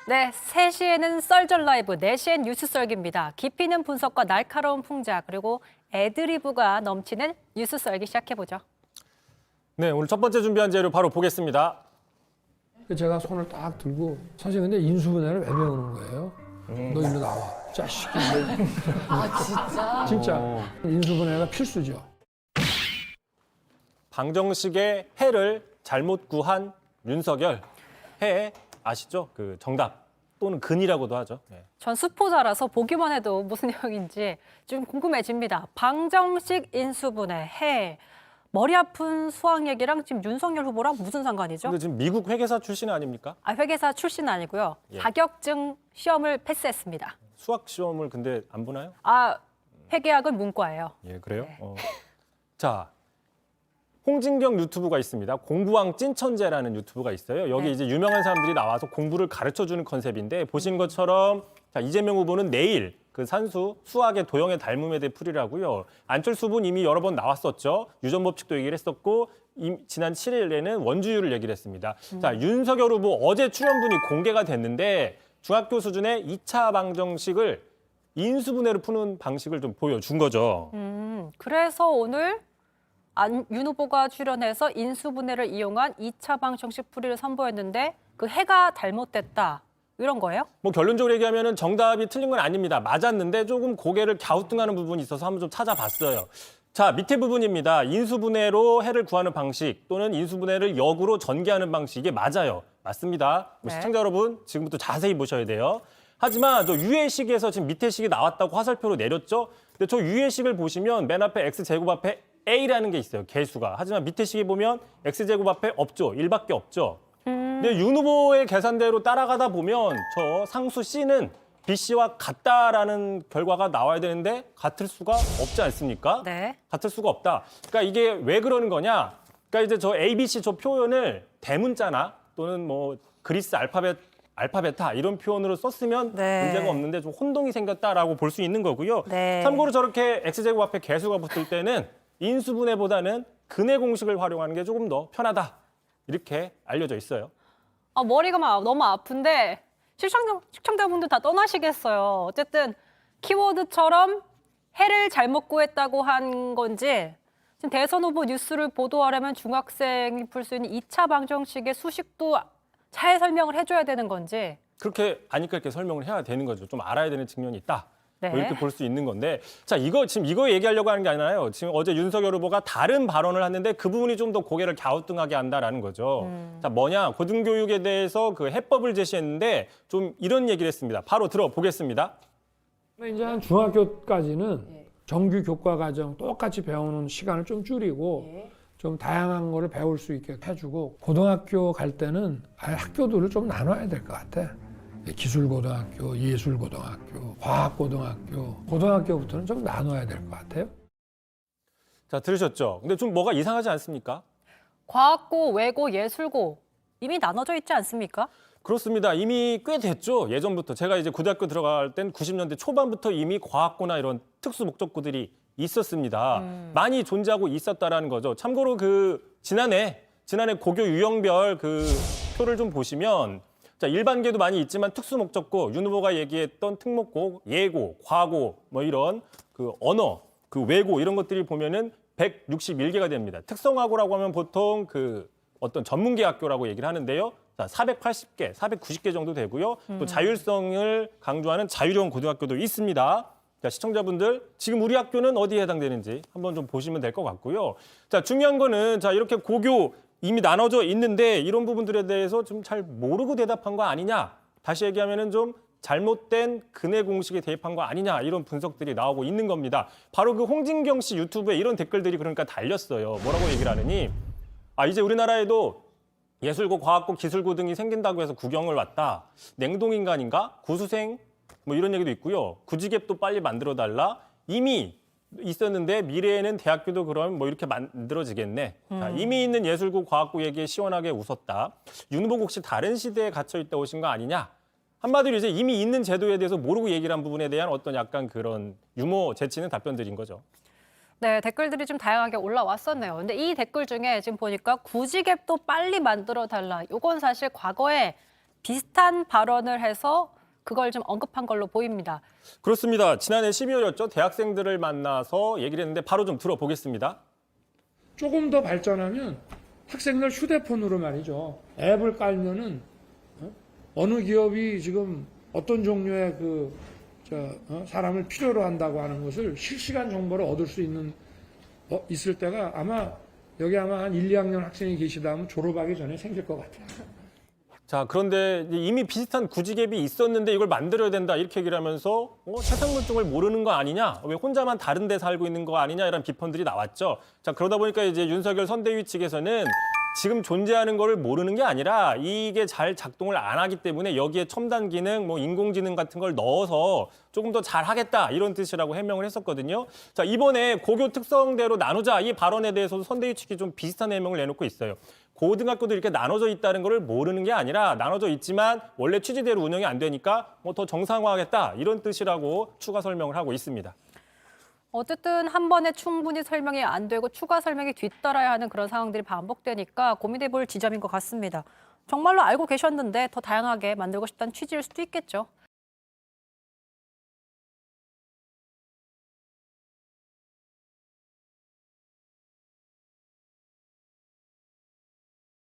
네, 3시에는 썰전 라이브, 4시엔 뉴스 썰기입니다. 깊이 있는 분석과 날카로운 풍자, 그리고 애드리브가 넘치는 뉴스 썰기 시작해보죠. 네, 오늘 첫 번째 준비한 자료 바로 보겠습니다. 제가 손을 딱 들고 사실 근데 인수분해를 왜 배우는 거예요? 너 일로 나와. 자식이. 아, 진짜? 진짜 인수분해가 필수죠. 방정식의 해를 잘못 구한 윤석열. 해 아시죠? 그 정답 또는 근이라고도 하죠. 네. 전 수포자라서 보기만 해도 무슨 내용인지 좀 궁금해집니다. 방정식 인수분해, 해, 머리 아픈 수학 얘기랑 지금 윤석열 후보랑 무슨 상관이죠? 근데 지금 미국 회계사 출신 아닙니까? 회계사 출신은 아니고요. 예. 자격증 시험을 패스했습니다. 수학 시험을 근데 안 보나요? 회계학은 문과예요. 예, 그래요? 네. 자, 홍진경 유튜브가 있습니다. 공부왕 찐천재라는 유튜브가 있어요. 여기 네. 이제 유명한 사람들이 나와서 공부를 가르쳐주는 컨셉인데 보신 것처럼 자, 이재명 후보는 내일 그 산수 수학의 도형의 닮음에 대해 풀이라고요. 안철수 후보는 이미 여러 번 나왔었죠. 유전법칙도 얘기를 했었고 지난 7일에는 원주율을 얘기를 했습니다. 자, 윤석열 후보 어제 출연분이 공개가 됐는데 중학교 수준의 2차 방정식을 인수분해로 푸는 방식을 좀 보여준 거죠. 그래서 오늘 윤 후보가 출연해서 인수분해를 이용한 2차 방정식 풀이를 선보였는데 그 해가 잘못됐다. 이런 거예요? 뭐 결론적으로 얘기하면 정답이 틀린 건 아닙니다. 맞았는데 조금 고개를 갸우뚱하는 부분이 있어서 한번 좀 찾아봤어요. 자, 밑에 부분입니다. 인수분해로 해를 구하는 방식 또는 인수분해를 역으로 전개하는 방식 이게 맞아요. 맞습니다. 뭐 네. 시청자 여러분 지금부터 자세히 보셔야 돼요. 하지만 저 유해식에서 지금 밑에 식이 나왔다고 화살표로 내렸죠. 근데 저 유해식을 보시면 맨 앞에 x제곱 앞에 a라는 게 있어요. 개수가. 하지만 밑에 식이 보면 x제곱 앞에 없죠. 1밖에 없죠. 근데 윤 후보의 계산대로 따라가다 보면 저 상수 C는 BC와 같다라는 결과가 나와야 되는데 같을 수가 없지 않습니까? 네. 같을 수가 없다. 그러니까 이게 왜 그러는 거냐? 그러니까 이제 저 ABC 저 표현을 대문자나 또는 뭐 그리스 알파베타 이런 표현으로 썼으면 네. 문제가 없는데 좀 혼동이 생겼다라고 볼 수 있는 거고요. 네. 참고로 저렇게 x제곱 앞에 개수가 붙을 때는 인수분해보다는 근해 공식을 활용하는 게 조금 더 편하다. 이렇게 알려져 있어요. 머리가 막 너무 아픈데 시청자분들 다 떠나시겠어요. 어쨌든 키워드처럼 해를 잘못 구했다고 한 건지 지금 대선 후보 뉴스를 보도하려면 중학생이 풀 수 있는 2차 방정식의 수식도 잘 설명을 해줘야 되는 건지. 그렇게 아니까 이렇게 설명을 해야 되는 거죠. 좀 알아야 되는 측면이 있다. 네. 뭐 이렇게 볼 수 있는 건데, 자 지금 이거 얘기하려고 하는 게 아니라요. 지금 어제 윤석열 후보가 다른 발언을 했는데 그 부분이 좀 더 고개를 갸우뚱하게 한다라는 거죠. 자 뭐냐 고등교육에 대해서 그 해법을 제시했는데 좀 이런 얘기를 했습니다. 바로 들어보겠습니다. 이제 한 중학교까지는 정규 교과 과정 똑같이 배우는 시간을 좀 줄이고 좀 다양한 거를 배울 수 있게 해주고 고등학교 갈 때는 아예 학교들을 좀 나눠야 될 것 같아. 기술고등학교, 예술고등학교, 과학고등학교, 고등학교부터는 좀 나눠야 될 것 같아요. 자 들으셨죠? 근데 좀 뭐가 이상하지 않습니까? 과학고, 외고, 예술고 이미 나눠져 있지 않습니까? 그렇습니다. 이미 꽤 됐죠. 예전부터. 제가 이제 고등학교 들어갈 땐 90년대 초반부터 이미 과학고나 이런 특수 목적고들이 있었습니다. 많이 존재하고 있었다라는 거죠. 참고로 그 지난해 고교 유형별 그 표를 좀 보시면 자, 일반계도 많이 있지만 특수 목적고, 윤 후보가 얘기했던 특목고, 예고, 과고 뭐 이런 그 언어, 그 외고 이런 것들이 보면은 161개가 됩니다. 특성화고라고 하면 보통 그 어떤 전문계 학교라고 얘기를 하는데요. 자, 480개, 490개 정도 되고요. 또 자율성을 강조하는 자율형 고등학교도 있습니다. 자, 시청자분들 지금 우리 학교는 어디에 해당되는지 한번 좀 보시면 될 것 같고요. 자, 중요한 거는 자, 이렇게 고교 이미 나눠져 있는데 이런 부분들에 대해서 좀 잘 모르고 대답한 거 아니냐. 다시 얘기하면은 좀 잘못된 근해 공식에 대입한 거 아니냐. 이런 분석들이 나오고 있는 겁니다. 바로 그 홍진경 씨 유튜브에 이런 댓글들이 그러니까 달렸어요. 뭐라고 얘기를 하느니 이제 우리나라에도 예술고, 과학고, 기술고 등이 생긴다고 해서 구경을 왔다. 냉동인간인가? 고수생? 뭐 이런 얘기도 있고요. 구지갭도 빨리 만들어달라. 이미 있었는데 미래에는 대학교도 그럼 뭐 이렇게 만들어지겠네. 자, 이미 있는 예술고, 과학고 얘기에 시원하게 웃었다. 윤 후보 혹시 다른 시대에 갇혀 있다 오신 거 아니냐? 한마디로 이제 이미 있는 제도에 대해서 모르고 얘기를 한 부분에 대한 어떤 약간 그런 유머 제치는 답변들인 거죠. 네, 댓글들이 좀 다양하게 올라왔었네요. 근데 이 댓글 중에 지금 보니까 구지갭도 빨리 만들어 달라. 이건 사실 과거에 비슷한 발언을 해서 그걸 좀 언급한 걸로 보입니다. 그렇습니다. 지난해 12월이었죠. 대학생들을 만나서 얘기를 했는데 바로 좀 들어보겠습니다. 조금 더 발전하면 학생들 휴대폰으로 말이죠. 앱을 깔면은 어느 기업이 지금 어떤 종류의 사람을 필요로 한다고 하는 것을 실시간 정보를 얻을 수 있을 때가 아마 여기 한 1, 2학년 학생이 계시다 하면 졸업하기 전에 생길 것 같아요. 자, 그런데 이미 비슷한 구직앱이 있었는데 이걸 만들어야 된다 이렇게 얘기를 하면서 세상물정을 모르는 거 아니냐? 왜 혼자만 다른 데 살고 있는 거 아니냐? 이런 비판들이 나왔죠. 자, 그러다 보니까 이제 윤석열 선대위 측에서는 지금 존재하는 거를 모르는 게 아니라 이게 잘 작동을 안 하기 때문에 여기에 첨단 기능, 인공지능 같은 걸 넣어서 조금 더 잘하겠다 이런 뜻이라고 해명을 했었거든요. 자, 이번에 고교 특성대로 나누자 이 발언에 대해서도 선대위 측이 좀 비슷한 해명을 내놓고 있어요. 고등학교도 이렇게 나눠져 있다는 거를 모르는 게 아니라 나눠져 있지만 원래 취지대로 운영이 안 되니까 더 정상화하겠다 이런 뜻이라고 추가 설명을 하고 있습니다. 어쨌든 한 번에 충분히 설명이 안 되고 추가 설명이 뒤따라야 하는 그런 상황들이 반복되니까 고민해 볼 지점인 것 같습니다. 정말로 알고 계셨는데 더 다양하게 만들고 싶다는 취지일 수도 있겠죠.